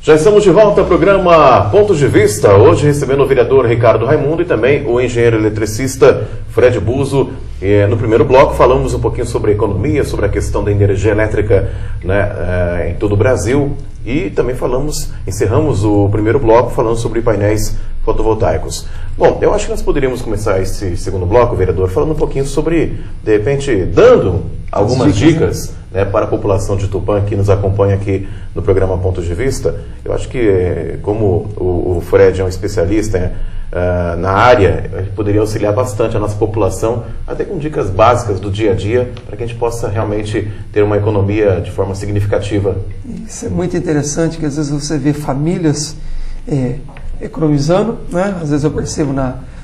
Já estamos de volta ao programa Pontos de Vista, hoje recebendo o vereador Ricardo Raimundo e também o engenheiro eletricista Fred Buzo. No primeiro bloco falamos um pouquinho sobre economia, sobre a questão da energia elétrica, né, em todo o Brasil, e também encerramos o primeiro bloco falando sobre painéis fotovoltaicos. Bom, eu acho que nós poderíamos começar esse segundo bloco, vereador, falando um pouquinho sobre, de repente, dando algumas dicas, né, para a população de Tupã que nos acompanha aqui no programa Pontos de Vista. Eu acho que, como o Fred é um especialista na área, ele poderia auxiliar bastante a nossa população, até com dicas básicas do dia a dia, para que a gente possa realmente ter uma economia de forma significativa. Isso é muito interessante, que às vezes você vê famílias economizando, né? Às vezes eu percebo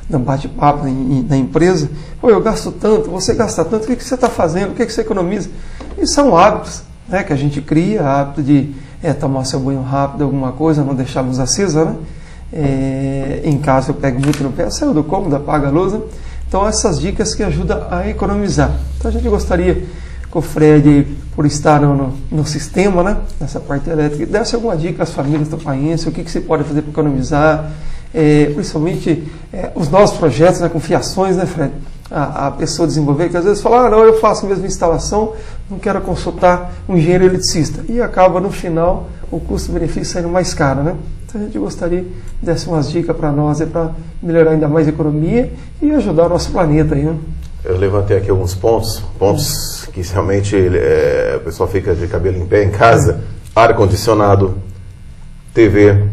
no bate-papo na empresa, eu gasto tanto, você gasta tanto, o que você está fazendo, o que você economiza? E são hábitos, né, que a gente cria, hábito de tomar seu banho rápido, alguma coisa, não deixar a luz acesa, né? Em casa eu pego muito no pé, saio do cômodo, apaga a luz, né? Então essas dicas que ajudam a economizar. Então a gente gostaria que o Fred, por estar no sistema, né, nessa parte elétrica, desse alguma dica às famílias tupaenses, o que você pode fazer para economizar, principalmente os novos projetos, né, com fiações, né, Fred? A pessoa desenvolver, que às vezes fala, não, eu faço a mesma instalação, não quero consultar um engenheiro eletricista. E acaba, no final, o custo-benefício saindo mais caro, né? Então a gente gostaria que desse umas dicas para nós, para melhorar ainda mais a economia e ajudar o nosso planeta aí, né? Eu levantei aqui alguns pontos que realmente o pessoal fica de cabelo em pé em casa. Ar-condicionado, TV,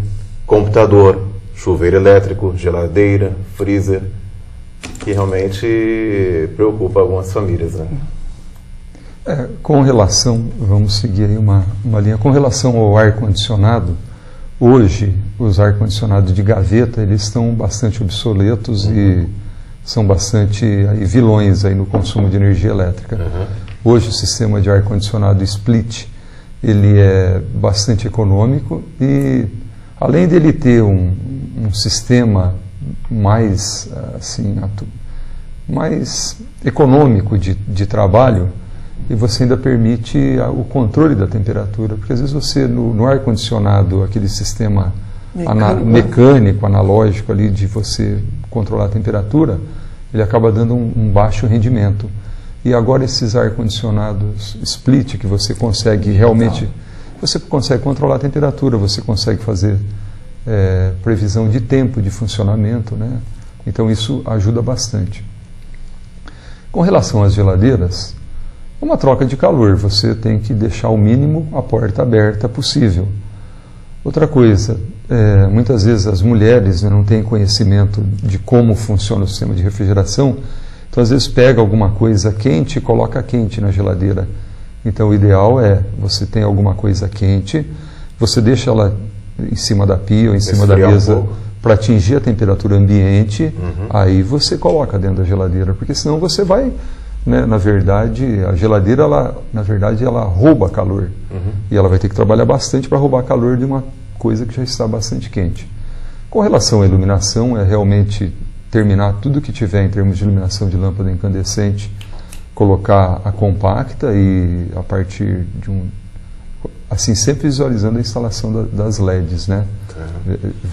computador, chuveiro elétrico, geladeira, freezer, que realmente preocupa algumas famílias, né? Com relação, vamos seguir aí uma linha, com relação ao ar-condicionado, hoje os ar-condicionados de gaveta, eles estão bastante obsoletos e são bastante vilões aí no consumo de energia elétrica. Hoje o sistema de ar-condicionado split, ele é bastante econômico e além dele ter um sistema mais econômico de trabalho, e você ainda permite o controle da temperatura, porque às vezes você no ar-condicionado, aquele sistema mecânico, analógico ali de você controlar a temperatura, ele acaba dando um baixo rendimento. E agora esses ar-condicionados split, que você consegue realmente, você consegue controlar a temperatura, você consegue fazer previsão de tempo de funcionamento, né? Então isso ajuda bastante. Com relação às geladeiras, uma troca de calor, você tem que deixar o mínimo a porta aberta possível. Outra coisa, muitas vezes as mulheres não têm conhecimento de como funciona o sistema de refrigeração, então às vezes pega alguma coisa quente e coloca quente na geladeira. Então o ideal é, você tem alguma coisa quente, você deixa ela em cima da pia ou em cima da mesa para atingir a temperatura ambiente, aí você coloca dentro da geladeira, porque senão você vai, né, na verdade, a geladeira, ela rouba calor, e ela vai ter que trabalhar bastante para roubar calor de uma coisa que já está bastante quente. Com relação à iluminação, é realmente terminar tudo que tiver em termos de iluminação de lâmpada incandescente, colocar a compacta e a partir de assim, sempre visualizando a instalação das LEDs, né?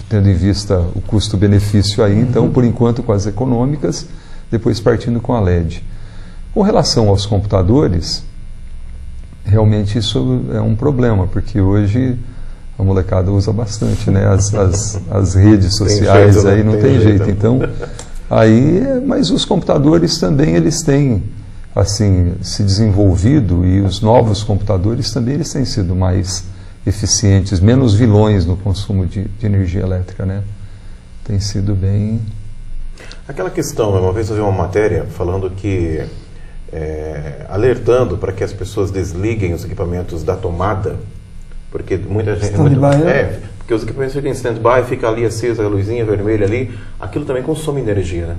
Tendo em vista o custo-benefício aí, então, por enquanto com as econômicas, depois partindo com a LED. Com relação aos computadores, realmente isso é um problema, porque hoje a molecada usa bastante, né? As redes sociais aí não tem jeito. Então, mas os computadores também, eles têm assim se desenvolvido, e os novos computadores também eles têm sido mais eficientes, menos vilões no consumo de energia elétrica, né? Tem sido bem... Aquela questão, uma vez eu vi uma matéria falando que alertando para que as pessoas desliguem os equipamentos da tomada, porque muita gente... porque os equipamentos ficam em stand-by, fica ali acesa a luzinha vermelha ali, aquilo também consome energia, né?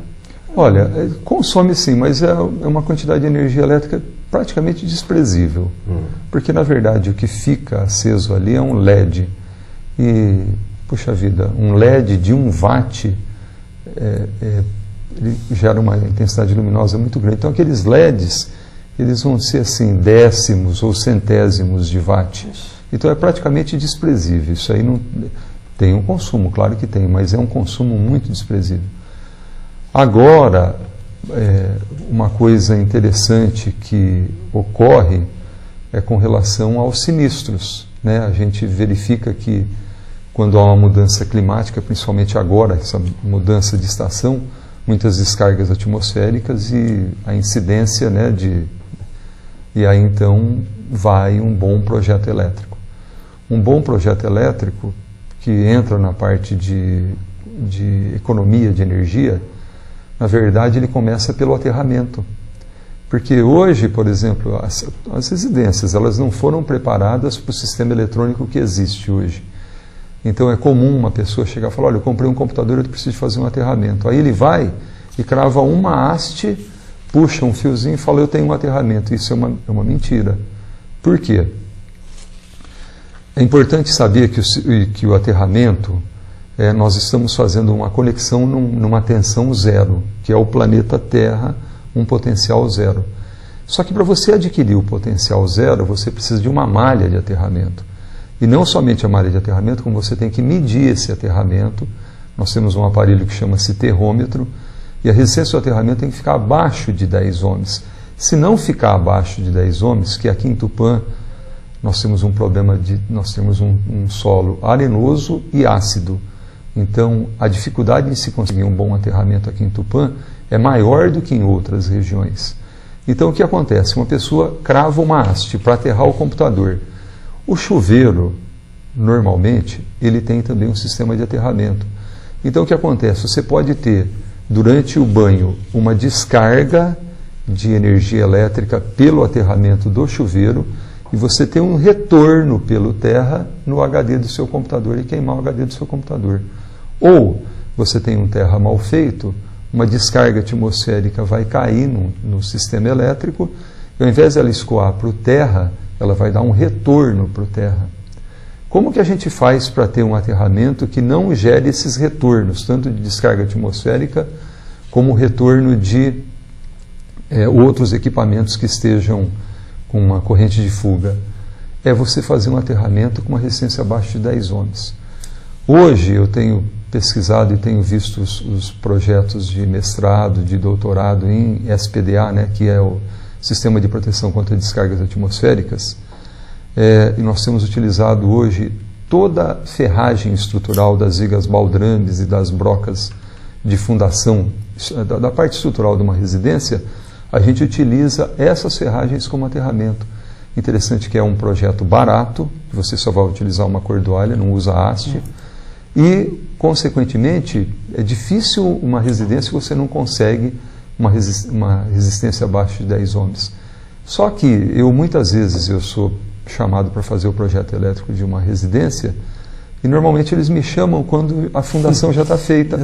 Olha, consome sim, mas é uma quantidade de energia elétrica praticamente desprezível, porque na verdade o que fica aceso ali é um LED, e, puxa vida, um LED de 1 watt, ele gera uma intensidade luminosa muito grande. Então aqueles LEDs, eles vão ser assim décimos ou centésimos de watt. Então é praticamente desprezível. Isso aí não tem um consumo, claro que tem, mas é um consumo muito desprezível. Agora, uma coisa interessante que ocorre é com relação aos sinistros, né? A gente verifica que quando há uma mudança climática, principalmente agora, essa mudança de estação, muitas descargas atmosféricas e a incidência, né, e aí então vai um bom projeto elétrico. Um bom projeto elétrico que entra na parte de economia de energia, na verdade ele começa pelo aterramento. Porque hoje, por exemplo, as residências, elas não foram preparadas para o sistema eletrônico que existe hoje. Então é comum uma pessoa chegar e falar, olha, eu comprei um computador, eu preciso fazer um aterramento. Aí ele vai e crava uma haste, puxa um fiozinho e fala, eu tenho um aterramento. Isso é uma mentira. Por quê? É importante saber que o aterramento, nós estamos fazendo uma conexão numa tensão zero, que é o planeta Terra, um potencial zero. Só que para você adquirir o potencial zero, você precisa de uma malha de aterramento. E não somente a malha de aterramento, como você tem que medir esse aterramento. Nós temos um aparelho que chama-se terrômetro, e a resistência do aterramento tem que ficar abaixo de 10 ohms. Se não ficar abaixo de 10 ohms, que aqui em Tupã nós temos um problema nós temos um solo arenoso e ácido. Então, a dificuldade em se conseguir um bom aterramento aqui em Tupã é maior do que em outras regiões. Então, o que acontece? Uma pessoa crava uma haste para aterrar o computador. O chuveiro, normalmente, ele tem também um sistema de aterramento. Então, o que acontece? Você pode ter, durante o banho, uma descarga de energia elétrica pelo aterramento do chuveiro e você tem um retorno pelo terra no HD do seu computador e queimar o HD do seu computador. Ou você tem um terra mal feito, uma descarga atmosférica vai cair no sistema elétrico e ao invés de ela escoar para o terra, ela vai dar um retorno para o terra. Como que a gente faz para ter um aterramento que não gere esses retornos, tanto de descarga atmosférica como retorno de outros equipamentos que estejam com uma corrente de fuga? É você fazer um aterramento com uma resistência abaixo de 10 ohms. Hoje eu tenho pesquisado e tenho visto os projetos de mestrado, de doutorado em SPDA, né, que é o Sistema de Proteção contra Descargas Atmosféricas, e nós temos utilizado hoje toda a ferragem estrutural das vigas baldrames e das brocas de fundação, da parte estrutural de uma residência, a gente utiliza essas ferragens como aterramento. Interessante que é um projeto barato, você só vai utilizar uma cordoalha, não usa haste, e, consequentemente, é difícil uma residência que você não consegue uma resistência abaixo de 10 ohms. Só que muitas vezes eu sou chamado para fazer o projeto elétrico de uma residência e normalmente eles me chamam quando a fundação já está feita.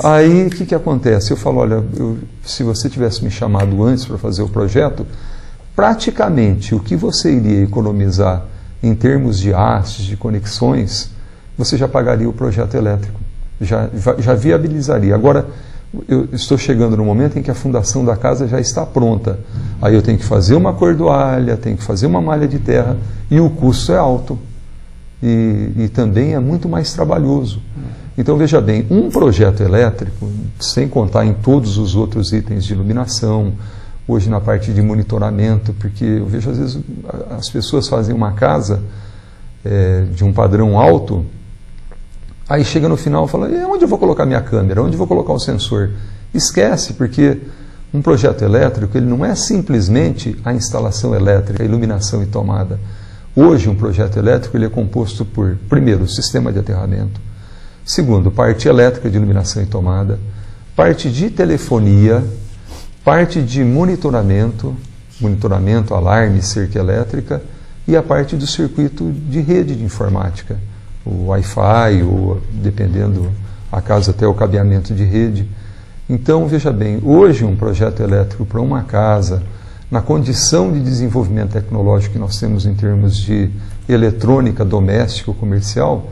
Aí o que acontece? Eu falo, olha, se você tivesse me chamado antes para fazer o projeto, praticamente o que você iria economizar em termos de hastes, de conexões, você já pagaria o projeto elétrico, já viabilizaria. Agora, eu estou chegando no momento em que a fundação da casa já está pronta. Aí eu tenho que fazer uma cordoalha, tenho que fazer uma malha de terra e o custo é alto. E também é muito mais trabalhoso. Então, veja bem, um projeto elétrico, sem contar em todos os outros itens de iluminação, hoje na parte de monitoramento, porque eu vejo às vezes as pessoas fazem uma casa de um padrão alto, aí chega no final e fala, onde eu vou colocar minha câmera? Onde eu vou colocar o sensor? Esquece, porque um projeto elétrico ele não é simplesmente a instalação elétrica, a iluminação e tomada. Hoje, um projeto elétrico ele é composto por, primeiro, sistema de aterramento, segundo, parte elétrica de iluminação e tomada, parte de telefonia, parte de monitoramento, alarme, cerca elétrica, e a parte do circuito de rede de informática, o Wi-Fi, ou, dependendo a casa, até o cabeamento de rede. Então, veja bem, hoje um projeto elétrico para uma casa, na condição de desenvolvimento tecnológico que nós temos em termos de eletrônica doméstica ou comercial,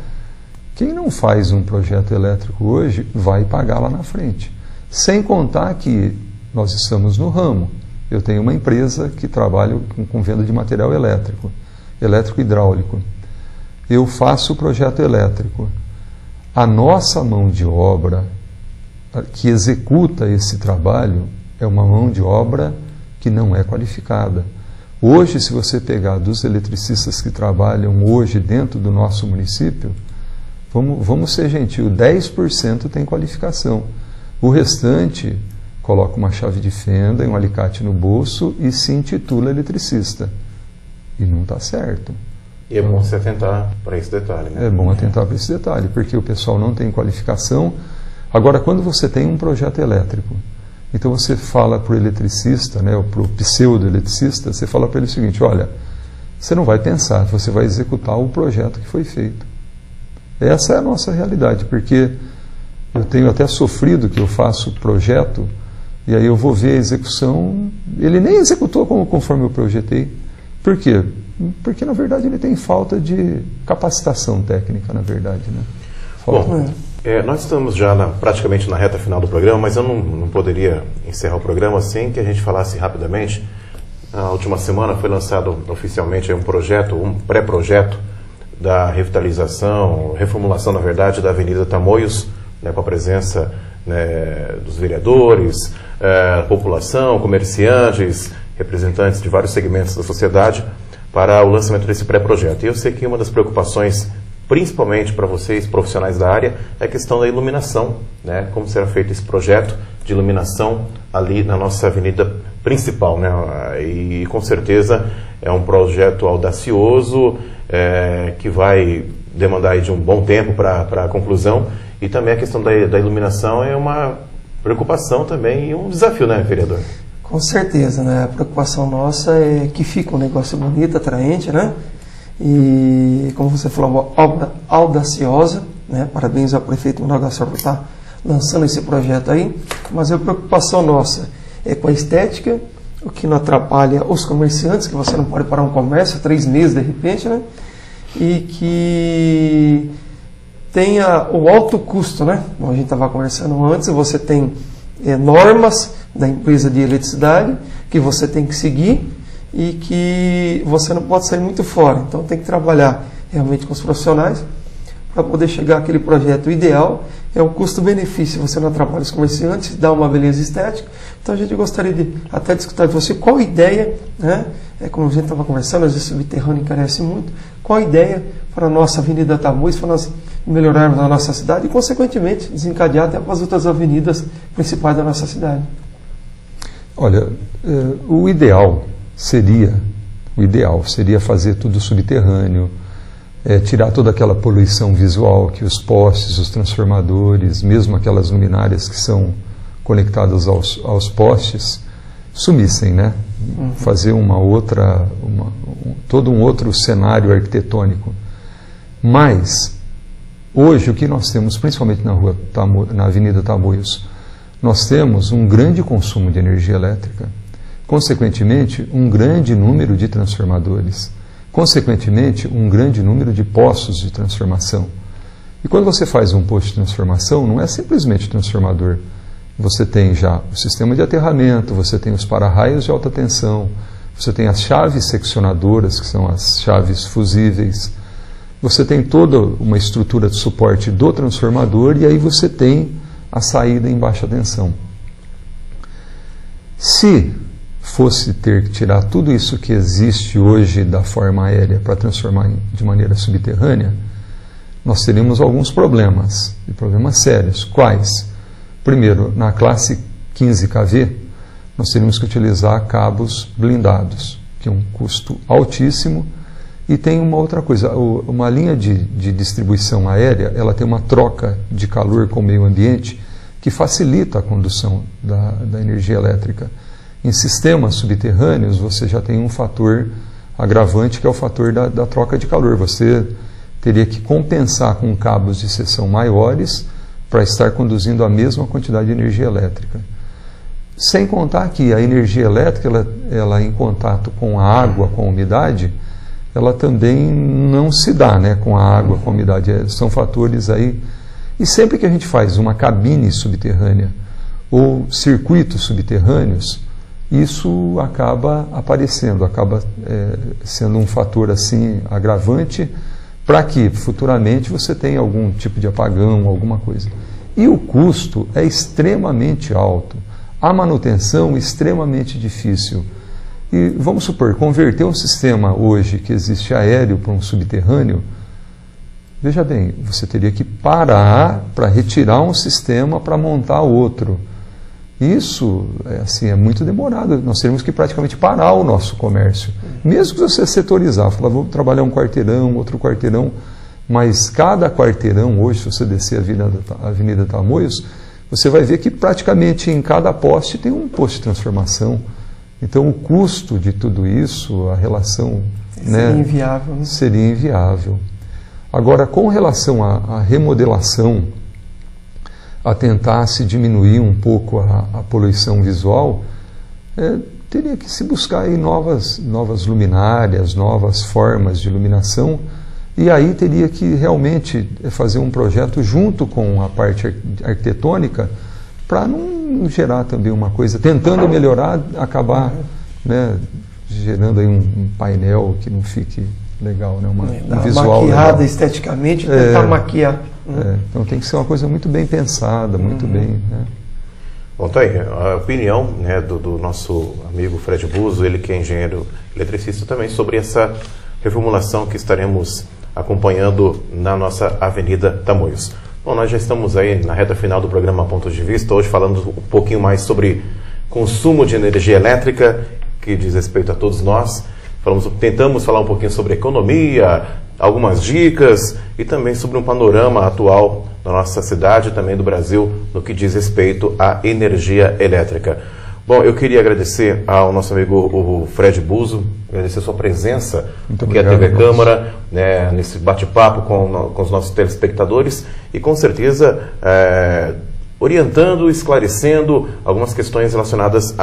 quem não faz um projeto elétrico hoje vai pagar lá na frente. Sem contar que nós estamos no ramo. Eu tenho uma empresa que trabalha com venda de material elétrico. elétrico hidráulico. Eu faço o projeto elétrico. A nossa mão de obra que executa esse trabalho é uma mão de obra que não é qualificada. Hoje, se você pegar dos eletricistas que trabalham hoje dentro do nosso município, vamos ser gentil, 10% tem qualificação. O restante coloca uma chave de fenda e um alicate no bolso e se intitula eletricista. E não está certo. E é bom se atentar para esse detalhe, né? É bom atentar para esse detalhe, porque o pessoal não tem qualificação. Agora, quando você tem um projeto elétrico, então você fala para o eletricista, né, ou para o pseudo-eletricista, você fala para ele o seguinte: olha, você não vai pensar, você vai executar o projeto que foi feito. Essa é a nossa realidade, porque eu tenho até sofrido que eu faço projeto e aí eu vou ver a execução, ele nem executou conforme eu projetei. Por quê? Porque, na verdade, ele tem falta de capacitação técnica, na verdade, né? Bom, nós estamos já praticamente na reta final do programa, mas eu não poderia encerrar o programa sem que a gente falasse rapidamente. Na última semana foi lançado oficialmente um projeto, um pré-projeto da revitalização, reformulação, na verdade, da Avenida Tamoios, né, com a presença, né, dos vereadores, população, comerciantes, representantes de vários segmentos da sociedade, para o lançamento desse pré-projeto. E eu sei que uma das preocupações, principalmente para vocês, profissionais da área, é a questão da iluminação, né? Como será feito esse projeto de iluminação ali na nossa avenida principal, né? E com certeza é um projeto audacioso, que vai demandar aí de um bom tempo para a conclusão. E também a questão da iluminação é uma preocupação também e um desafio, né, vereador? Com certeza, né? A preocupação nossa é que fique um negócio bonito, atraente, né? E, como você falou, uma obra audaciosa, né? Parabéns ao prefeito Manuel Gaspar por estar lançando esse projeto aí. Mas a preocupação nossa é com a estética, o que não atrapalha os comerciantes, que você não pode parar um comércio 3 meses de repente, né? E que tenha o alto custo, né? Como a gente estava conversando antes, você tem normas da empresa de eletricidade que você tem que seguir e que você não pode sair muito fora. Então tem que trabalhar realmente com os profissionais para poder chegar àquele projeto ideal. É um custo-benefício, você não atrapalha os comerciantes, dá uma beleza estética. Então a gente gostaria de até discutir com você qual a ideia, né? Como a gente estava conversando, às vezes o subterrâneo encarece muito, qual a ideia para a nossa Avenida Tamoios, para nós melhorarmos a nossa cidade e, consequentemente, desencadear até para as outras avenidas principais da nossa cidade. Olha, o ideal seria fazer tudo subterrâneo, tirar toda aquela poluição visual que os postes, os transformadores, mesmo aquelas luminárias que são conectadas aos postes, sumissem, né? Uhum. Fazer todo um outro cenário arquitetônico. Mas, hoje, o que nós temos, principalmente na Avenida Tamoios, nós temos um grande consumo de energia elétrica, consequentemente, um grande número de transformadores, consequentemente, um grande número de postos de transformação. E quando você faz um posto de transformação, não é simplesmente transformador. Você tem já o sistema de aterramento, você tem os para-raios de alta tensão, você tem as chaves seccionadoras, que são as chaves fusíveis, você tem toda uma estrutura de suporte do transformador e aí você tem a saída em baixa tensão. Se fosse ter que tirar tudo isso que existe hoje da forma aérea para transformar de maneira subterrânea, nós teríamos alguns problemas, e problemas sérios. Quais? Primeiro, na classe 15 kV, nós teríamos que utilizar cabos blindados, que é um custo altíssimo. E tem uma outra coisa, uma linha de distribuição aérea, ela tem uma troca de calor com o meio ambiente que facilita a condução da energia elétrica. Em sistemas subterrâneos, você já tem um fator agravante, que é o fator da troca de calor. Você teria que compensar com cabos de seção maiores para estar conduzindo a mesma quantidade de energia elétrica. Sem contar que a energia elétrica, ela em contato com a água, com a umidade, ela também não se dá, né, com a água, com a umidade. São fatores aí. E sempre que a gente faz uma cabine subterrânea ou circuitos subterrâneos, isso acaba aparecendo, acaba sendo um fator assim agravante para que futuramente você tenha algum tipo de apagão, alguma coisa. E o custo é extremamente alto, a manutenção extremamente difícil. E vamos supor, converter um sistema hoje que existe aéreo para um subterrâneo, veja bem, você teria que parar para retirar um sistema para montar outro. Isso é muito demorado, nós teríamos que praticamente parar o nosso comércio. Mesmo que você setorizar, falar, vou trabalhar um quarteirão, outro quarteirão, mas cada quarteirão hoje, se você descer a Avenida Tamoios, você vai ver que praticamente em cada poste tem um posto de transformação. Então o custo de tudo isso, a relação... Seria inviável. Né? Seria inviável. Agora, com relação à remodelação, a tentar se diminuir um pouco a poluição visual, teria que se buscar aí novas luminárias, novas formas de iluminação, e aí teria que realmente fazer um projeto junto com a parte arquitetônica para não gerar também uma coisa, tentando melhorar, acabar gerando aí um painel que não fique legal, né? Um visual maquiada legal. Esteticamente, tentar maquiar. Então tem que ser uma coisa muito bem pensada, muito bem. Né? Bom, tá aí a opinião do nosso amigo Fred Buzo, ele que é engenheiro eletricista também, sobre essa reformulação que estaremos acompanhando na nossa Avenida Tamoios. Bom, nós já estamos aí na reta final do programa Ponto de Vista, hoje falando um pouquinho mais sobre consumo de energia elétrica, que diz respeito a todos nós. Tentamos falar um pouquinho sobre economia, algumas dicas e também sobre um panorama atual da nossa cidade e também do Brasil no que diz respeito à energia elétrica. Bom, eu queria agradecer ao nosso amigo o Fred Buzo, agradecer a sua presença aqui à TV Câmara, nesse bate-papo com os nossos telespectadores e com certeza orientando, esclarecendo algumas questões relacionadas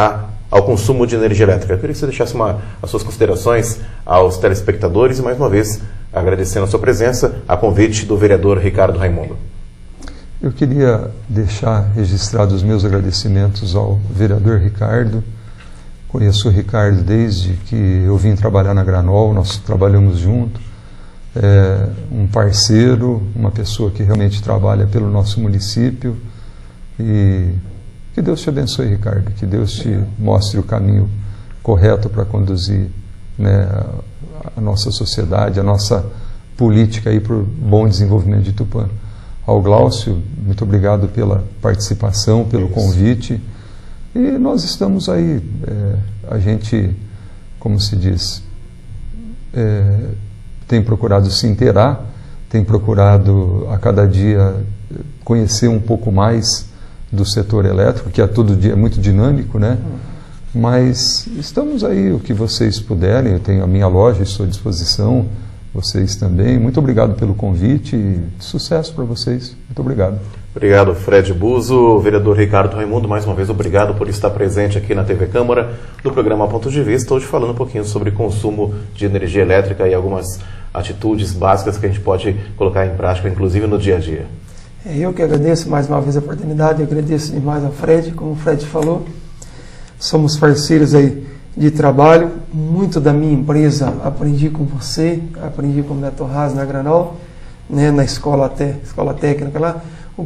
ao consumo de energia elétrica. Eu queria que você deixasse as suas considerações aos telespectadores e, mais uma vez, agradecendo a sua presença, a convite do vereador Ricardo Raimundo. Eu queria deixar registrados os meus agradecimentos ao vereador Ricardo. Conheço o Ricardo desde que eu vim trabalhar na Granol, nós trabalhamos junto. É um parceiro, uma pessoa que realmente trabalha pelo nosso município. E que Deus te abençoe, Ricardo, que Deus te mostre o caminho correto para conduzir a nossa sociedade, a nossa política para o bom desenvolvimento de Tupã. Ao Glaucio, muito obrigado pela participação, pelo convite. E nós estamos aí, a gente, como se diz, tem procurado se inteirar, tem procurado a cada dia conhecer um pouco mais do setor elétrico, que todo dia é muito dinâmico, né? Mas estamos aí, o que vocês puderem, eu tenho a minha loja, estou à disposição, vocês também. Muito obrigado pelo convite e sucesso para vocês. Muito obrigado. Obrigado, Fred Buzo. Vereador Ricardo Raimundo, mais uma vez, obrigado por estar presente aqui na TV Câmara, no programa Ponto de Vista, hoje falando um pouquinho sobre consumo de energia elétrica e algumas atitudes básicas que a gente pode colocar em prática, inclusive no dia a dia. Eu que agradeço mais uma vez a oportunidade, agradeço demais ao Fred, como o Fred falou, somos parceiros aí de trabalho, muito da minha empresa aprendi com você, aprendi com o Neto Haas na Granol, na escola técnica lá,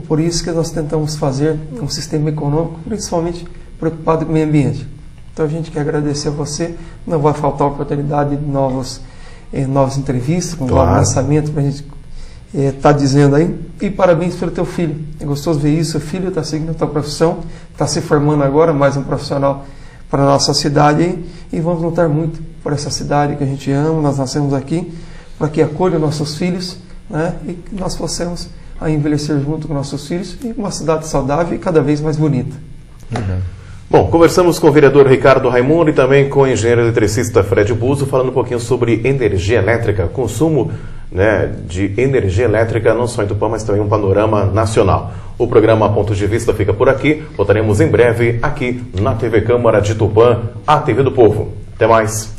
por isso que nós tentamos fazer um sistema econômico, principalmente preocupado com o meio ambiente. Então a gente quer agradecer a você, não vai faltar oportunidade de novas entrevistas, com novos lançamentos para a gente está dizendo aí, e parabéns pelo teu filho. É gostoso ver isso, o filho está seguindo a tua profissão, está se formando agora, mais um profissional para a nossa cidade aí, e vamos lutar muito por essa cidade que a gente ama, nós nascemos aqui, para que acolha nossos filhos, e que nós possamos envelhecer junto com nossos filhos, e uma cidade saudável e cada vez mais bonita. Bom, conversamos com o vereador Ricardo Raimundo e também com o engenheiro eletricista Fred Buzo, falando um pouquinho sobre energia elétrica, consumo de energia elétrica, não só em Tupã, mas também um panorama nacional. O programa Ponto de Vista fica por aqui, voltaremos em breve aqui na TV Câmara de Tupã, a TV do Povo. Até mais!